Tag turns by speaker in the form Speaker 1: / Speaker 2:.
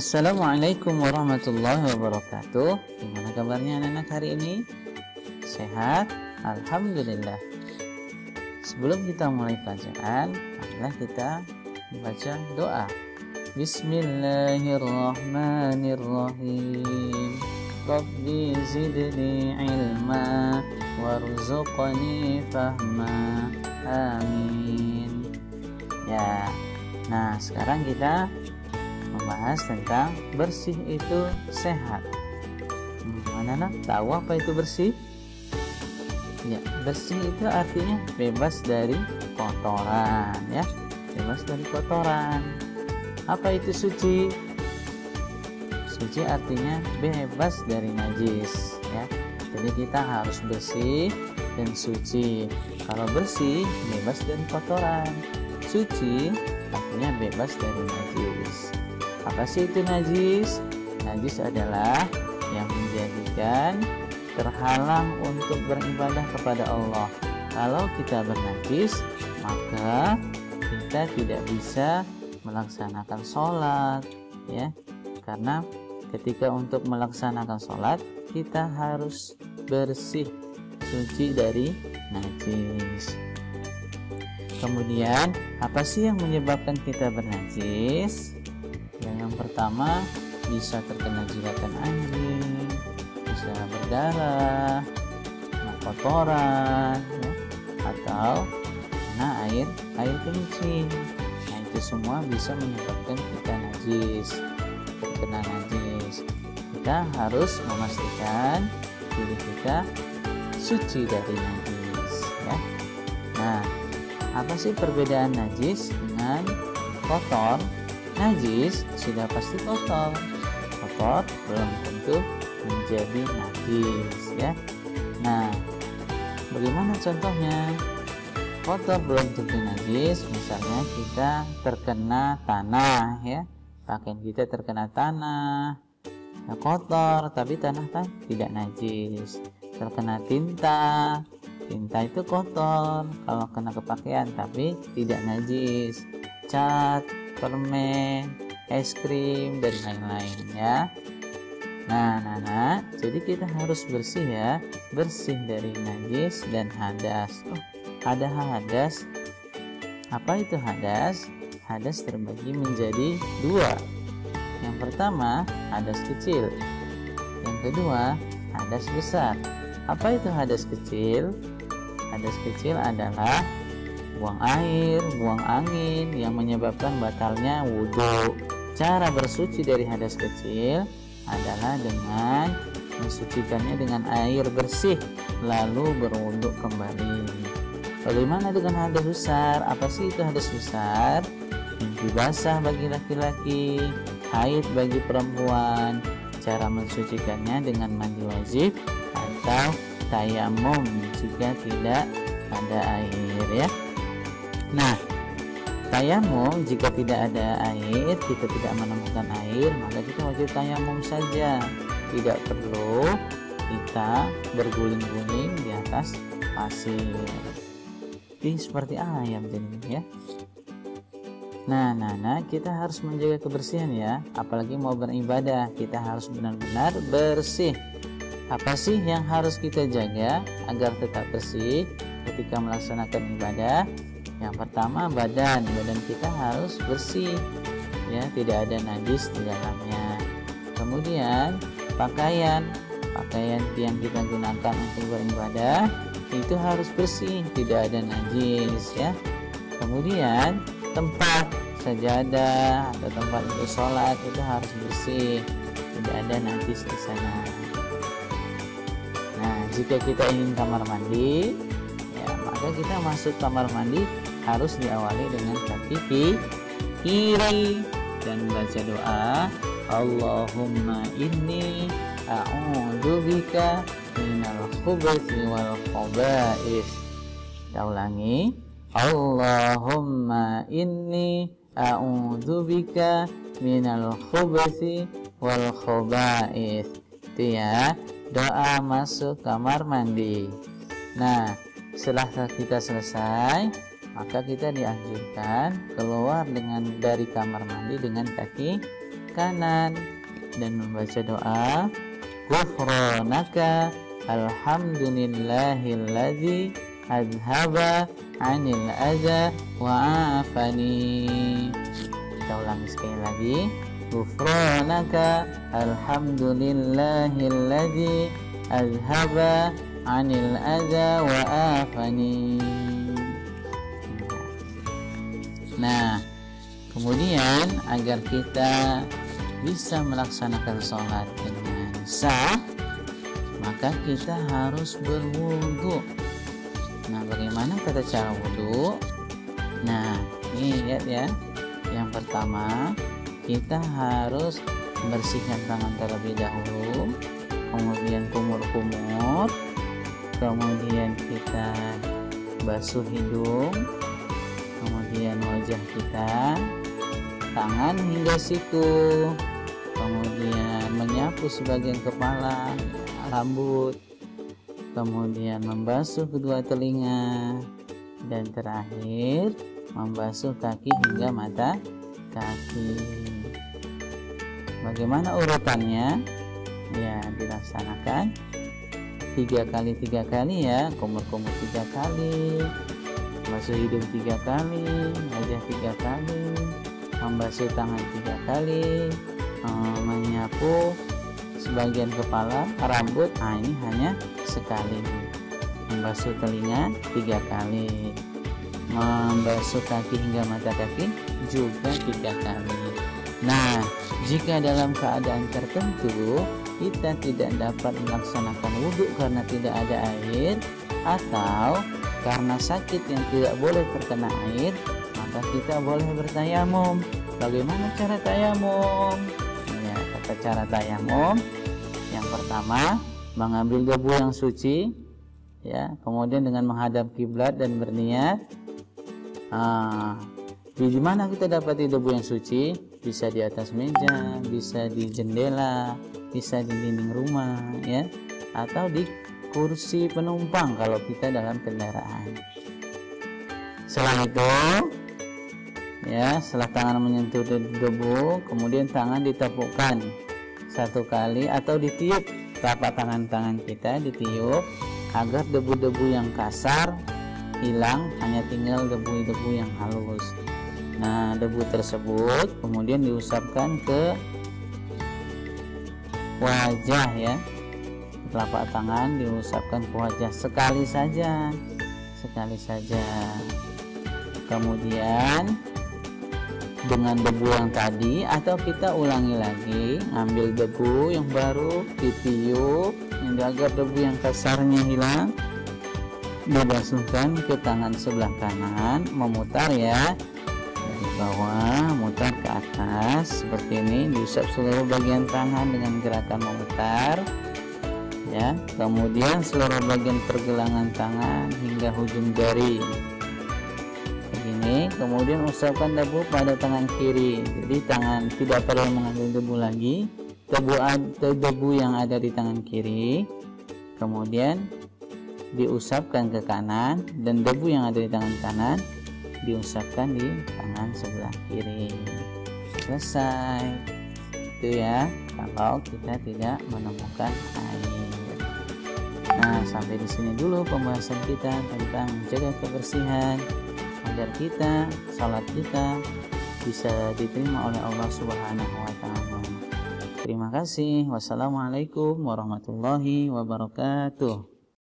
Speaker 1: Assalamualaikum warahmatullahi wabarakatuh. Gimana kabarnya anak-anak hari ini? Sehat? Alhamdulillah. Sebelum kita mulai pelajaran, marilah kita membaca doa. Bismillahirrahmanirrahim. Rabbi zidni ilma warzuqni fahma. Amin. Ya. Nah, sekarang kita membahas tentang bersih itu sehat. Anak-anak tahu apa itu bersih? Ya, bersih itu artinya bebas dari kotoran, ya. Bebas dari kotoran. Apa itu suci? Suci artinya bebas dari najis, ya. Jadi kita harus bersih dan suci. Kalau bersih, bebas dari kotoran. Suci artinya bebas dari najis. Apa sih itu najis? Najis adalah yang menjadikan terhalang untuk beribadah kepada Allah. Kalau kita bernajis, maka kita tidak bisa melaksanakan sholat, ya. Karena ketika untuk melaksanakan sholat, kita harus bersih, suci dari najis. Kemudian, apa sih yang menyebabkan kita bernajis? Yang pertama, bisa terkena jilatan anjing, bisa berdarah, kena kotoran, ya, atau kena air kencing. Nah, itu semua bisa menyebabkan kita najis, terkena najis. Kita harus memastikan diri kita suci dari najis, ya. Nah, apa sih perbedaan najis dengan kotor? Najis sudah pasti kotor. Kotor belum tentu menjadi najis, ya. Nah, bagaimana contohnya? Kotor belum tentu najis. Misalnya kita terkena tanah, ya. Pakaian kita terkena tanah, ya, kotor, tapi tanah kan tidak najis. Terkena tinta itu kotor kalau kena ke pakaian, tapi tidak najis. Cat, permen, es krim, dan lain-lain, ya. Nah, jadi kita harus bersih, ya, bersih dari najis dan hadas. Ada hadas. Apa itu hadas? Hadas terbagi menjadi dua. Yang pertama, hadas kecil. Yang kedua, hadas besar. Apa itu hadas kecil? Hadas kecil adalah buang air, buang angin yang menyebabkan batalnya wudhu. Cara bersuci dari hadas kecil adalah dengan mensucikannya dengan air bersih, lalu berwudhu kembali. Bagaimana dengan hadas besar? Apa sih itu hadas besar? Mimpi basah bagi laki-laki, haid bagi perempuan. Cara mensucikannya dengan mandi wajib atau tayamum jika tidak ada air, ya. Nah, tayamum jika tidak ada air, kita tidak menemukan air, maka kita wajib tayamum saja. Tidak perlu kita berguling-guling di atas pasir. Ini seperti ayam jadinya, ya. Nah, kita harus menjaga kebersihan, ya. Apalagi mau beribadah, kita harus benar-benar bersih. Apa sih yang harus kita jaga agar tetap bersih ketika melaksanakan ibadah? Yang pertama, badan kita harus bersih, ya, tidak ada najis di dalamnya. Kemudian pakaian yang kita gunakan untuk beribadah itu harus bersih, tidak ada najis, ya. Kemudian tempat sajadah atau tempat untuk sholat itu harus bersih, tidak ada najis di sana. Nah, jika kita ingin kamar mandi, ya, maka kita masuk kamar mandi harus diawali dengan kaki kiri dan membaca doa, Allahumma inni a'udzubika minal khubuthi wal khaba'ith. Kita ulangi, Allahumma inni a'udzubika minal khubuthi wal khaba'ith. Itu, ya, doa masuk kamar mandi. Nah, setelah kita selesai, maka kita dianjurkan keluar dari kamar mandi dengan kaki kanan, dan membaca doa ghufranaka alhamdulillahilladzi adhaba 'anil adza wa 'afani. Kita ulangi sekali lagi, ghufranaka alhamdulillahilladzi adhaba 'anil adza wa 'afani. Nah, kemudian agar kita bisa melaksanakan sholat dengan sah, maka kita harus berwudu. Nah, bagaimana tata cara wudu? Nah, ini lihat ya. Yang pertama, kita harus membersihkan tangan terlebih dahulu, kemudian kumur-kumur, kemudian kita basuh hidung, kemudian wajah kita, tangan hingga siku, kemudian menyapu sebagian kepala, rambut, kemudian membasuh kedua telinga, dan terakhir membasuh kaki hingga mata kaki. Bagaimana urutannya? Ya, dilaksanakan 3 kali ya, kumur-kumur 3 kali, membasuh hidung 3 kali, wajah 3 kali, membasuh tangan 3 kali, menyapu sebagian kepala, rambut, ini hanya sekali. Membasuh telinga 3 kali, membasuh kaki hingga mata kaki juga 3 kali. Nah, jika dalam keadaan tertentu kita tidak dapat melaksanakan wudhu karena tidak ada air, atau karena sakit yang tidak boleh terkena air, maka kita boleh bertayamum. Bagaimana cara tayamum? Ya, tata cara tayamum. Yang pertama, mengambil debu yang suci, ya, kemudian dengan menghadap kiblat dan berniat. Di mana kita dapati debu yang suci? Bisa di atas meja, bisa di jendela, bisa di dinding rumah, ya, atau di kursi penumpang kalau kita dalam kendaraan. Setelah itu, ya, setelah tangan menyentuh debu, kemudian tangan ditepukkan 1 kali atau ditiup, telapak tangan kita ditiup agar debu-debu yang kasar hilang, hanya tinggal debu-debu yang halus. Nah, debu tersebut kemudian diusapkan ke wajah, ya. Telapak tangan diusapkan ke wajah sekali saja. Kemudian dengan debu yang tadi, atau kita ulangi lagi, ambil debu yang baru, ditiup agar debu yang kasarnya hilang, dibasuhkan ke tangan sebelah kanan, memutar, ya, dari bawah mutar ke atas seperti ini, diusap seluruh bagian tangan dengan gerakan memutar, ya, kemudian seluruh bagian pergelangan tangan hingga ujung jari begini. Kemudian usapkan debu pada tangan kiri, jadi tangan tidak perlu mengambil debu lagi, debu yang ada di tangan kiri kemudian diusapkan ke kanan, dan debu yang ada di tangan kanan diusapkan di tangan sebelah kiri. Selesai. Itu ya, kalau kita tidak menemukan air. Nah, sampai di sini dulu pembahasan kita tentang menjaga kebersihan agar sholat kita bisa diterima oleh Allah Subhanahu wa Ta'ala. Terima kasih. Wassalamualaikum warahmatullahi wabarakatuh.